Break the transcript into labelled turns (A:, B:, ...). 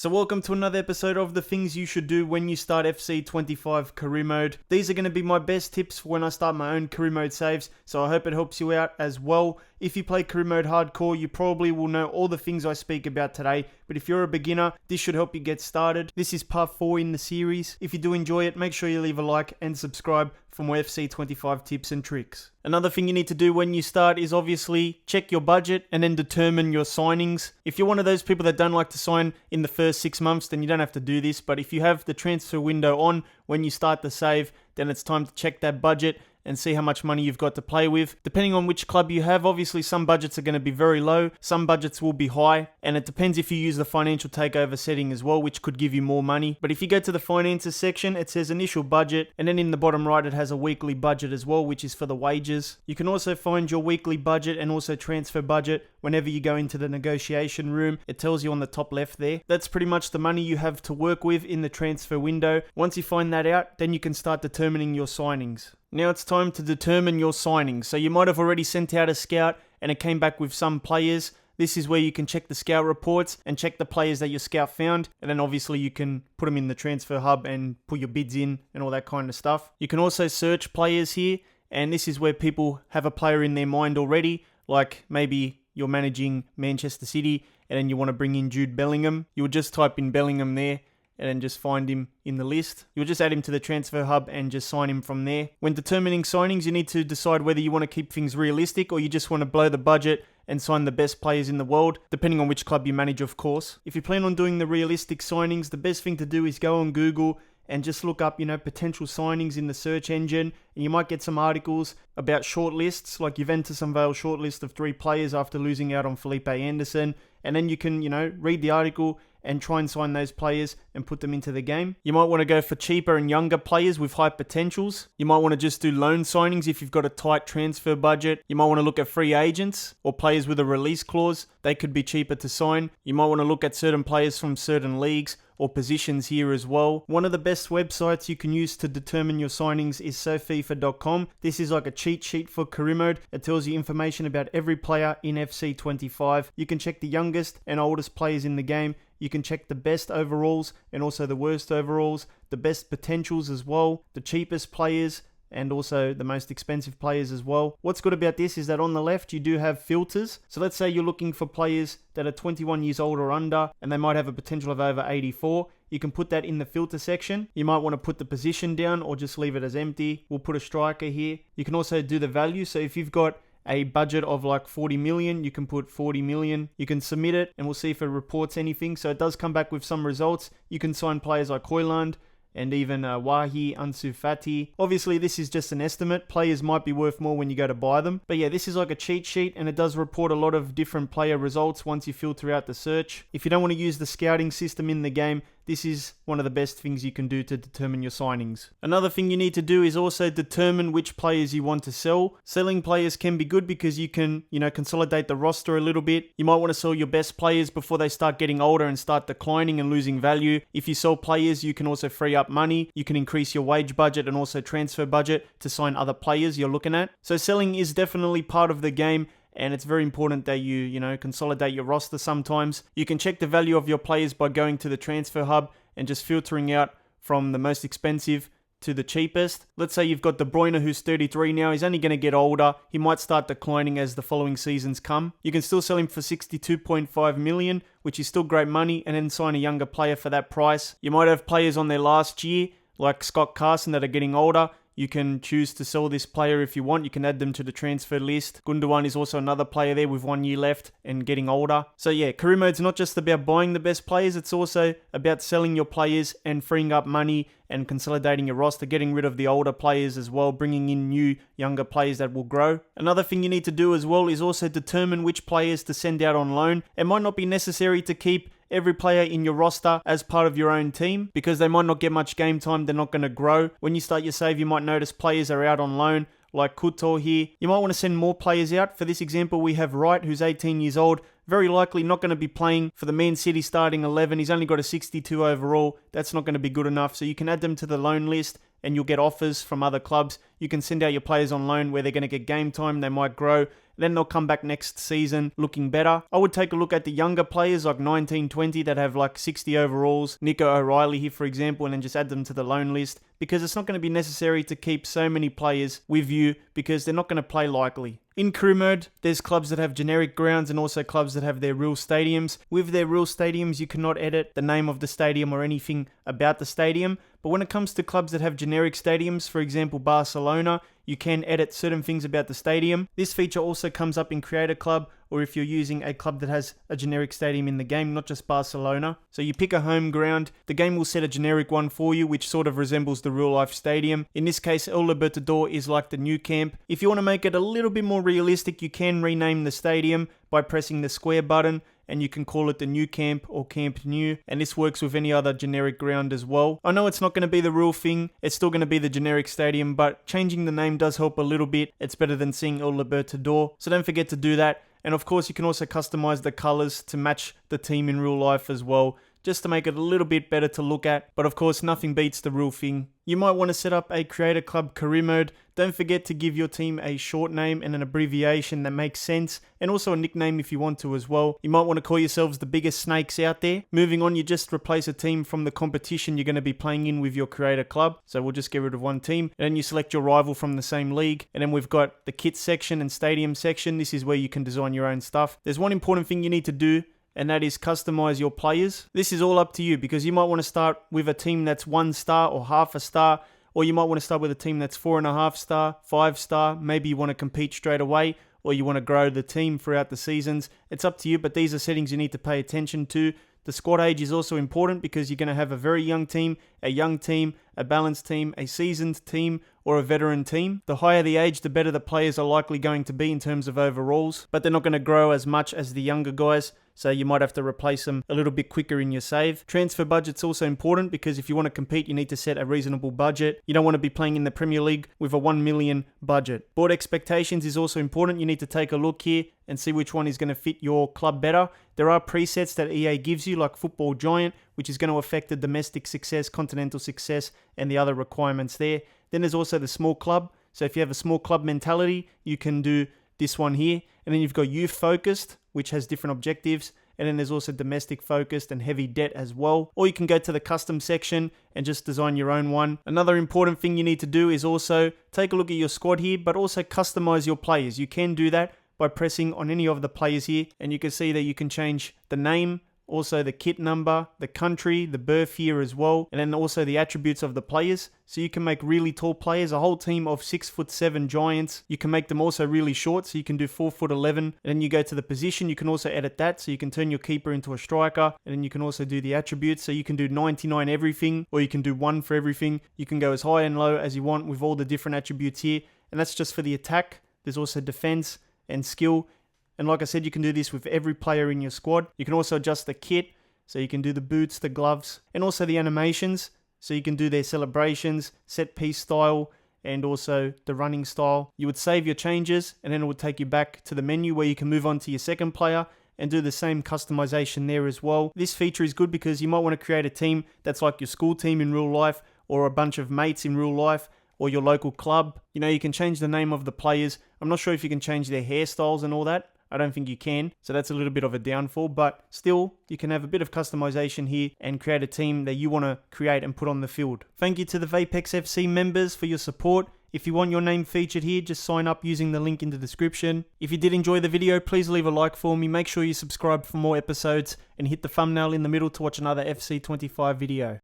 A: So welcome to another episode of the things you should do when you start FC25 career mode. These are going to be my best tips for when I start my own career mode saves, so I hope it helps you out as well. If you play career mode hardcore, you probably will know all the things I speak about today, but if you're a beginner, this should help you get started. This is part 4 in the series. If you do enjoy it, make sure you leave a like and subscribe for more FC25 tips and tricks. Another thing you need to do when you start is obviously check your budget and then determine your signings. If you're one of those people that don't like to sign in the first 6 months, then you don't have to do this, but if you have the transfer window on when you start the save, then it's time to check that budget and see how much money you've got to play with. Depending on which club you have, obviously some budgets are going to be very low, some budgets will be high, and it depends if you use the financial takeover setting as well, which could give you more money. But if you go to the finances section, it says initial budget, and then in the bottom right it has a weekly budget as well, which is for the wages. You can also find your weekly budget and also transfer budget whenever you go into the negotiation room. It tells you on the top left there. That's pretty much the money you have to work with in the transfer window. Once you find that out, then you can start determining your signings. Now it's time to determine your signings. So you might have already sent out a scout and it came back with some players. This is where you can check the scout reports and check the players that your scout found. And then obviously you can put them in the transfer hub and put your bids in and all that kind of stuff. You can also search players here. And this is where people have a player in their mind already. Like maybe you're managing Manchester City and then you want to bring in Jude Bellingham. You would just type in Bellingham there and then just find him in the list. You'll just add him to the transfer hub and just sign him from there. When determining signings, you need to decide whether you want to keep things realistic or you just want to blow the budget and sign the best players in the world, depending on which club you manage, of course. If you plan on doing the realistic signings, the best thing to do is go on Google and just look up, potential signings in the search engine, and you might get some articles about shortlists, like Juventus unveil shortlist of 3 players after losing out on Felipe Anderson, and then you can, read the article and try and sign those players and put them into the game. You might want to go for cheaper and younger players with high potentials. You might want to just do loan signings if you've got a tight transfer budget. You might want to look at free agents or players with a release clause. They could be cheaper to sign. You might want to look at certain players from certain leagues or positions here as well. One of the best websites you can use to determine your signings is SoFIFA.com. This is like a cheat sheet for career mode. It tells you information about every player in FC25. You can check the youngest and oldest players in the game. You can check the best overalls and also the worst overalls, the best potentials as well, the cheapest players, and also the most expensive players as well. What's good about this is that on the left you do have filters. So let's say you're looking for players that are 21 years old or under and they might have a potential of over 84. You can put that in the filter section. You might want to put the position down or just leave it as empty. We'll put a striker here. You can also do the value. So if you've got a budget of like 40 million, you can put 40 million. You can submit it and we'll see if it reports anything. So it does come back with some results. You can sign players like Højlund and even Wahi, Ansu Fati. Obviously, this is just an estimate. Players might be worth more when you go to buy them. But yeah, this is like a cheat sheet and it does report a lot of different player results once you filter out the search. If you don't want to use the scouting system in the game, this is one of the best things you can do to determine your signings. Another thing you need to do is also determine which players you want to sell. Selling players can be good because you can, consolidate the roster a little bit. You might want to sell your best players before they start getting older and start declining and losing value. If you sell players, you can also free up money. You can increase your wage budget and also transfer budget to sign other players you're looking at. So selling is definitely part of the game. And it's very important that you, consolidate your roster sometimes. You can check the value of your players by going to the transfer hub and just filtering out from the most expensive to the cheapest. Let's say you've got De Bruyne who's 33 now. He's only going to get older. He might start declining as the following seasons come. You can still sell him for 62.5 million, which is still great money, and then sign a younger player for that price. You might have players on their last year, like Scott Carson, that are getting older. You can choose to sell this player if you want. You can add them to the transfer list. Gundogan is also another player there with 1 year left and getting older. So yeah, career mode's not just about buying the best players. It's also about selling your players and freeing up money and consolidating your roster, getting rid of the older players as well, bringing in new, younger players that will grow. Another thing you need to do as well is also determine which players to send out on loan. It might not be necessary to keep every player in your roster as part of your own team because they might not get much game time. They're not going to grow. When you start your save, you might notice players are out on loan, like Couto here. You might want to send more players out. For this example, we have Wright, who's 18 years old. Very likely not going to be playing for the Man City starting 11. He's only got a 62 overall. That's not going to be good enough. So you can add them to the loan list and you'll get offers from other clubs. You can send out your players on loan where they're going to get game time. They might grow then they'll come back next season looking better. I would take a look at the younger players like 1920 that have like 60 overalls, Nico O'Reilly here for example, and then just add them to the loan list, because it's not going to be necessary to keep so many players with you because they're not going to play likely. In career mode, there's clubs that have generic grounds and also clubs that have their real stadiums. With their real stadiums, you cannot edit the name of the stadium or anything about the stadium. But when it comes to clubs that have generic stadiums, for example Barcelona, you can edit certain things about the stadium. This feature also comes up in Create a Club, or if you're using a club that has a generic stadium in the game, not just Barcelona. So you pick a home ground, the game will set a generic one for you, which sort of resembles the real life stadium. In this case, El Libertador is like the Nou Camp. If you want to make it a little bit more realistic, you can rename the stadium by pressing the square button, and you can call it the Nou Camp or Camp Nou, and this works with any other generic ground as well. I know it's not going to be the real thing, it's still going to be the generic stadium, but changing the name does help a little bit. It's better than seeing El Libertador, so don't forget to do that. And of course, you can also customize the colors to match the team in real life as well, just to make it a little bit better to look at. But of course, nothing beats the real thing. You might want to set up a Create a Club career mode. Don't forget to give your team a short name and an abbreviation that makes sense, and also a nickname if you want to as well. You might want to call yourselves the biggest snakes out there. Moving on, you just replace a team from the competition you're going to be playing in with your Create a Club. So we'll just get rid of one team, and then you select your rival from the same league. And then we've got the kit section and stadium section. This is where you can design your own stuff. There's one important thing you need to do, and that is customize your players. This is all up to you, because you might want to start with a team that's 1 star or half a star, or you might want to start with a team that's 4.5 star, 5 star. Maybe you want to compete straight away, or you want to grow the team throughout the seasons. It's up to you, but these are settings you need to pay attention to. The squad age is also important, because you're going to have a very young team, a balanced team, a seasoned team, or a veteran team. The higher the age, the better the players are likely going to be in terms of overalls, but they're not going to grow as much as the younger guys, so you might have to replace them a little bit quicker in your save. Transfer budget's also important, because if you want to compete, you need to set a reasonable budget. You don't want to be playing in the Premier League with a 1 million budget. Board expectations is also important. You need to take a look here and see which one is going to fit your club better. There are presets that EA gives you, like Football Giant, which is going to affect the domestic success, continental success, and the other requirements there. Then there's also the small club. So if you have a small club mentality, you can do this one here. And then you've got youth focused, which has different objectives. And then there's also domestic focused and heavy debt as well. Or you can go to the custom section and just design your own one. Another important thing you need to do is also take a look at your squad here, but also customize your players. You can do that by pressing on any of the players here, and you can see that you can change the name, also the kit number, the country, the birth year as well, and then also the attributes of the players. So you can make really tall players, a whole team of 6'7" giants. You can make them also really short, so you can do 4'11", and then you go to the position. You can also edit that, so you can turn your keeper into a striker, and then you can also do the attributes, so you can do 99 everything, or you can do 1 for everything. You can go as high and low as you want with all the different attributes here, and that's just for the attack. There's also defense and skill. And like I said, you can do this with every player in your squad. You can also adjust the kit, so you can do the boots, the gloves, and also the animations. So you can do their celebrations, set piece style, and also the running style. You would save your changes, and then it would take you back to the menu where you can move on to your second player and do the same customization there as well. This feature is good because you might want to create a team that's like your school team in real life, or a bunch of mates in real life, or your local club. You know, you can change the name of the players. I'm not sure if you can change their hairstyles and all that. I don't think you can, so that's a little bit of a downfall, but still, you can have a bit of customization here and create a team that you want to create and put on the field. Thank you to the Vapex FC members for your support. If you want your name featured here, just sign up using the link in the description. If you did enjoy the video, please leave a like for me. Make sure you subscribe for more episodes and hit the thumbnail in the middle to watch another FC25 video.